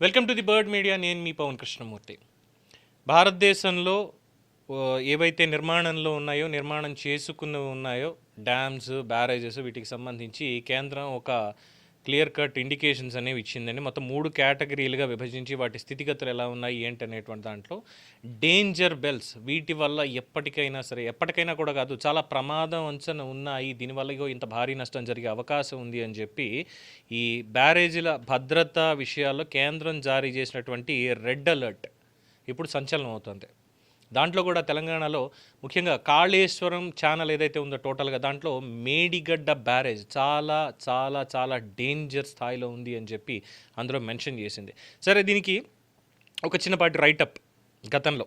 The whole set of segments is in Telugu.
Welcome to the bird media. నేను మీ పవన్ కృష్ణమూర్తి. భారతదేశంలో ఏవైతే నిర్మాణంలో ఉన్నాయో, నిర్మాణం చేసుకున్నవి ఉన్నాయో, డ్యామ్స్, బ్యారేజెస్, వీటికి సంబంధించి కేంద్రం ఒక క్లియర్ కట్ ఇండికేషన్స్ అనేవి ఇచ్చిందండి. మొత్తం 3 కేటగిరీలుగా విభజించి వాటి స్థితిగతులు ఎలా ఉన్నాయి ఏంటి అనేటువంటి దాంట్లో డేంజర్ బెల్స్, వీటి వల్ల ఎప్పటికైనా కూడా కాదు, చాలా ప్రమాదం అంచనా ఉన్నాయి, దీనివల్ల ఇగో ఇంత భారీ నష్టం జరిగే అవకాశం ఉంది అని చెప్పి ఈ బ్యారేజీల భద్రత విషయాల్లో కేంద్రం జారీ చేసినటువంటి రెడ్ అలర్ట్ ఇప్పుడు సంచలనం అవుతుంది. దాంట్లో కూడా తెలంగాణలో ముఖ్యంగా కాళేశ్వరం ఛానల్ ఏదైతే ఉందో టోటల్గా దాంట్లో మేడిగడ్డ బ్యారేజ్ చాలా చాలా చాలా డేంజర్ స్థాయిలో ఉంది అని చెప్పి అందులో మెన్షన్ చేసింది. సరే, దీనికి ఒక చిన్నపాటి రైటప్. గతంలో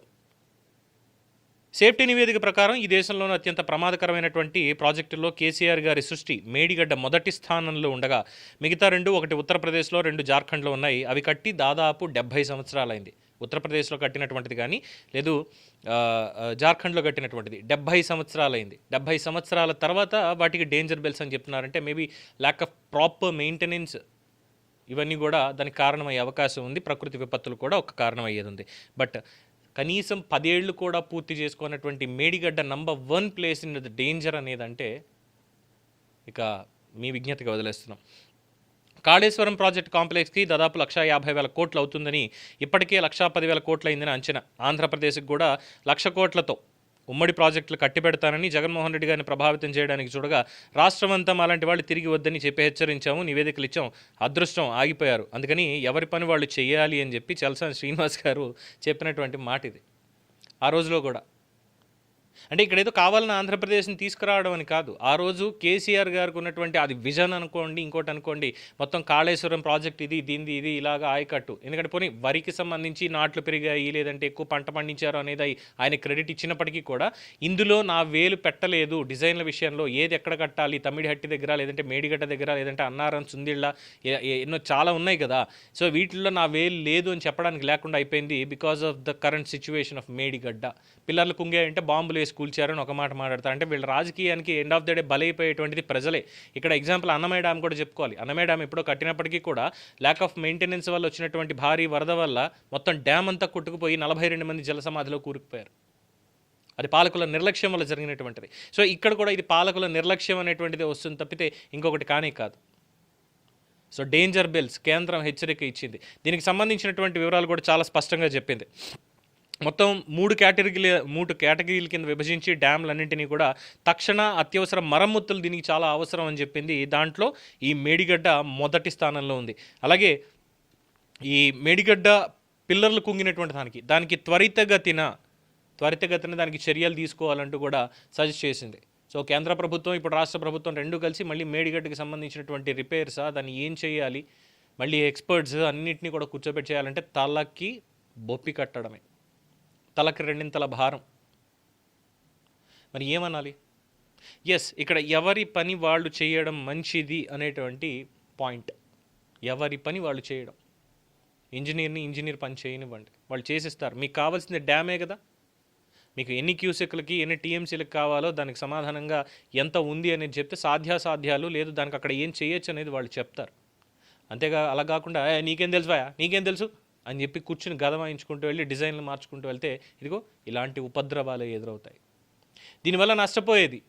సేఫ్టీ నివేదిక ప్రకారం ఈ దేశంలోని అత్యంత ప్రమాదకరమైనటువంటి ప్రాజెక్టుల్లో కేసీఆర్ గారి సృష్టి మేడిగడ్డ మొదటి స్థానంలో ఉండగా మిగతా 2, ఒకటి ఉత్తరప్రదేశ్లో, 2 జార్ఖండ్లో ఉన్నాయి. అవి కట్టి దాదాపు 70 సంవత్సరాలైంది. ఉత్తరప్రదేశ్లో కట్టినటువంటిది కానీ లేదు జార్ఖండ్లో కట్టినటువంటిది 70 సంవత్సరాలైంది. 70 సంవత్సరాల తర్వాత వాటికి డేంజర్ బెల్స్ అని చెప్తున్నారంటే maybe lack of proper maintenance ఇవన్నీ కూడా దానికి కారణమయ్యే అవకాశం ఉంది. ప్రకృతి విపత్తులు కూడా ఒక కారణం అయ్యేది ఉంది. బట్ కనీసం 10 ఏళ్ళు కూడా పూర్తి చేసుకున్నటువంటి Medigadda number 1 place in the danger అనేదంటే ఇక మీ విజ్ఞతగా వదిలేస్తున్నాం. కాళేశ్వరం ప్రాజెక్ట్ కాంప్లెక్స్కి దాదాపు 1,50,000 కోట్లు అవుతుందని, ఇప్పటికే 1,10,000 కోట్లు అయిందని అంచనా. ఆంధ్రప్రదేశ్కి కూడా 1,00,000 కోట్లతో ఉమ్మడి ప్రాజెక్టులు కట్టిపెడతానని జగన్మోహన్ రెడ్డి గారిని ప్రభావితం చేయడానికి చూడగా రాష్ట్రమంతా అలాంటి వాళ్ళు తిరిగి వద్దని చెప్పి హెచ్చరించాము, నివేదికలు ఇచ్చాం, అదృష్టం ఆగిపోయారు. అందుకని ఎవరి పని వాళ్ళు చేయాలి అని చెప్పి చలసాని శ్రీనివాస్ గారు చెప్పినటువంటి మాట ఇది. ఆ రోజులో కూడా అంటే ఇక్కడ ఏదో కావాలని ఆంధ్రప్రదేశ్ని తీసుకురావడం అని కాదు. ఆ రోజు కేసీఆర్ గారికి ఉన్నటువంటి అది విజన్ అనుకోండి, ఇంకోటి అనుకోండి, మొత్తం కాళేశ్వరం ప్రాజెక్ట్ ఇది, దీనిది ఇది, ఇలాగా ఆయకట్టు. ఎందుకంటే పోనీ వరికి సంబంధించి నాట్లు పెరిగాయి, లేదంటే ఎక్కువ పంట పండించారు అనేది ఆయన క్రెడిట్ ఇచ్చినప్పటికీ కూడా ఇందులో నా వేలు పెట్టలేదు. డిజైన్ల విషయంలో ఏది ఎక్కడ కట్టాలి, తమ్మిడిహట్టి దగ్గర, లేదంటే మేడిగడ్డ దగ్గర, లేదంటే అన్నారం, సుందిళ్ళ, ఎన్నో చాలా ఉన్నాయి కదా. సో వీటిల్లో నా వేలు లేదు అని చెప్పడానికి లేకుండా అయిపోయింది because of the current situation of Medigadda. పిల్లలు కుంగాయంటే బాంబులు వేసి కూల్చారని ఒక మాట మాట్లాడతారు. అంటే వీళ్ళ రాజకీయానికి ఎండ్ ఆఫ్ ద డే బలైపోయేటువంటిది ప్రజలే. ఇక్కడ ఎగ్జాంపుల్ అన్నమయ్య డ్యామ్ కూడా చెప్పుకోవాలి. అన్నమయ్య డ్యామ్ ఎప్పుడో కట్టినప్పటికీ కూడా ల్యాక్ ఆఫ్ మెయింటెనెన్స్ వల్ల వచ్చినటువంటి భారీ వరద వల్ల మొత్తం డ్యామ్ అంతా కొట్టుకుపోయి 42 మంది జల సమాధిలో కూరుకుపోయారు. అది పాలకుల నిర్లక్ష్యం వల్ల జరిగినటువంటిది. సో ఇక్కడ కూడా ఇది పాలకుల నిర్లక్ష్యం అనేటువంటిది వస్తుంది తప్పితే ఇంకొకటి కానే కాదు. సో డేంజర్ బెల్స్ కేంద్రం హెచ్చరిక ఇచ్చింది. దీనికి సంబంధించినటువంటి వివరాలు కూడా చాలా స్పష్టంగా చెప్పింది. మొత్తం 3 కేటగిరీల కింద విభజించి డ్యామ్లన్నింటినీ కూడా తక్షణ అత్యవసర మరమ్మతులు దీనికి చాలా అవసరం అని చెప్పింది. దాంట్లో ఈ మేడిగడ్డ మొదటి స్థానంలో ఉంది. అలాగే ఈ మేడిగడ్డ పిల్లర్లు కుంగినటువంటి దానికి త్వరితగతిన దానికి చర్యలు తీసుకోవాలంటూ కూడా సజెస్ట్ చేసింది. సో కేంద్ర ప్రభుత్వం, ఇప్పుడు రాష్ట్ర ప్రభుత్వం రెండు కలిసి మళ్ళీ మేడిగడ్డకి సంబంధించినటువంటి రిపేర్సా, దాన్ని ఏం చేయాలి, మళ్ళీ ఎక్స్పర్ట్స్ అన్నింటినీ కూడా కూర్చోబెట్టి చేయాలంటే తలకి బొప్పి కట్టడమే, తలకి 2 భారం. మరి ఏమనాలి? ఎస్, ఇక్కడ ఎవరి పని వాళ్ళు చేయడం మంచిది అనేటువంటి పాయింట్. ఎవరి పని వాళ్ళు చేయడం. ఇంజనీర్ పని చేయనివ్వండి, వాళ్ళు చేసిస్తారు. మీకు కావాల్సింది డ్యామే కదా. మీకు ఎన్ని క్యూసెక్లకి, ఎన్ని టీఎంసీలకు కావాలో దానికి సమాధానంగా ఎంత ఉంది అనేది చెప్తే సాధ్యాసాధ్యాలు, లేదు దానికి అక్కడ ఏం చేయొచ్చు అనేది వాళ్ళు చెప్తారు. అంతేగా, అలా కాకుండా నీకేం తెలుసు అని చెప్పి కూర్చుని గదమాయించుకుంటూ వెళ్ళి డిజైన్లు మార్చుకుంటూ వెళ్తే ఇదిగో ఇలాంటి ఉపద్రవాలు ఎదురవుతాయి. దీనివల్ల నష్టపోయేది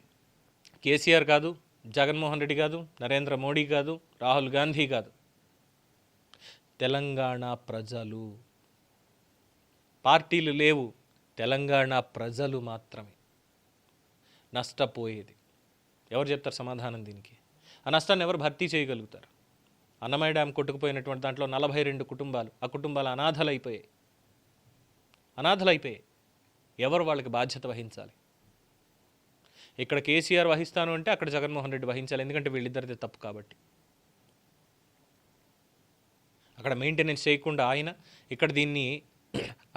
కేసీఆర్ కాదు, జగన్మోహన్ రెడ్డి కాదు, నరేంద్ర మోడీ కాదు, రాహుల్ గాంధీ కాదు, తెలంగాణ ప్రజలు. పార్టీలు లేవు, తెలంగాణ ప్రజలు మాత్రమే నష్టపోయేది. ఎవరు చెప్తారు సమాధానం దీనికి? ఆ నష్టాన్ని ఎవరు భర్తీ చేయగలుగుతారు? అన్నమయ్య డ్యామ్ కొట్టుకుపోయినటువంటి దాంట్లో 42 కుటుంబాలు, ఆ కుటుంబాలు అనాథలైపోయాయి. ఎవరు వాళ్ళకి బాధ్యత వహించాలి? ఇక్కడ కేసీఆర్ వహిస్తాను అంటే అక్కడ జగన్మోహన్ రెడ్డి వహించాలి. ఎందుకంటే వీళ్ళిద్దరిది తప్పు కాబట్టి. అక్కడ మెయింటెనెన్స్ చేయకుండా ఆయన, ఇక్కడ దీన్ని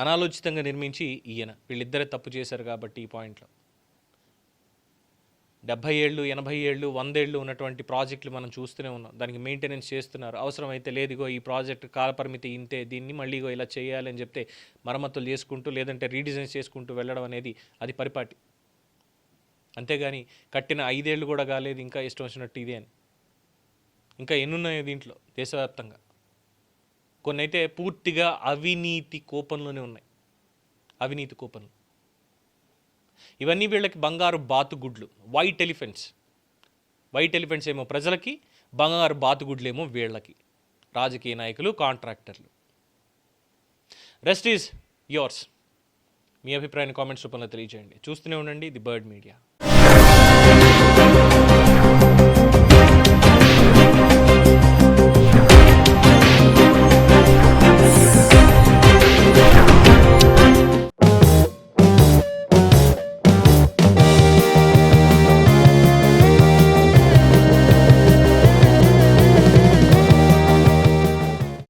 అనాలోచితంగా నిర్మించి ఈయన, వీళ్ళిద్దరే తప్పు చేశారు కాబట్టి ఈ పాయింట్లో 70 ఏళ్ళు, 80 ఏళ్ళు, 100 ఏళ్ళు ఉన్నటువంటి ప్రాజెక్టులు మనం చూస్తూనే ఉన్నాం. దానికి మెయింటెనెన్స్ చేస్తున్నారు. అవసరమైతే లేదిగో ఈ ప్రాజెక్టు కాలపరిమితి ఇంతే, దీన్ని మళ్ళీ ఇలా చేయాలని చెప్తే మరమ్మతులు చేసుకుంటూ, లేదంటే రీడిజైన్ చేసుకుంటూ వెళ్ళడం అనేది అది పరిపాటి. అంతేగాని కట్టిన 5 ఏళ్ళు కూడా కాలేదు, ఇంకా ఇష్టం వచ్చినట్టు ఇదే అని. ఇంకా ఎన్నున్నాయో దీంట్లో దేశవ్యాప్తంగా. కొన్ని అయితే పూర్తిగా అవినీతి కోపంలోనే ఉన్నాయి. అవినీతి కోపంలో. ఇవన్నీ వీళ్ళకి బంగారు బాతుగుడ్లు, వైట్ ఎలిఫెంట్స్. వైట్ ఎలిఫెంట్స్ ఏమో ప్రజలకి, బంగారు బాతుగుడ్లు ఏమో వీళ్ళకి, రాజకీయ నాయకులు, కాంట్రాక్టర్లు. Rest is yours. మీ అభిప్రాయాన్ని కామెంట్స్ రూపంలో తెలియజేయండి. చూస్తూనే ఉండండి ది బర్డ్ మీడియా.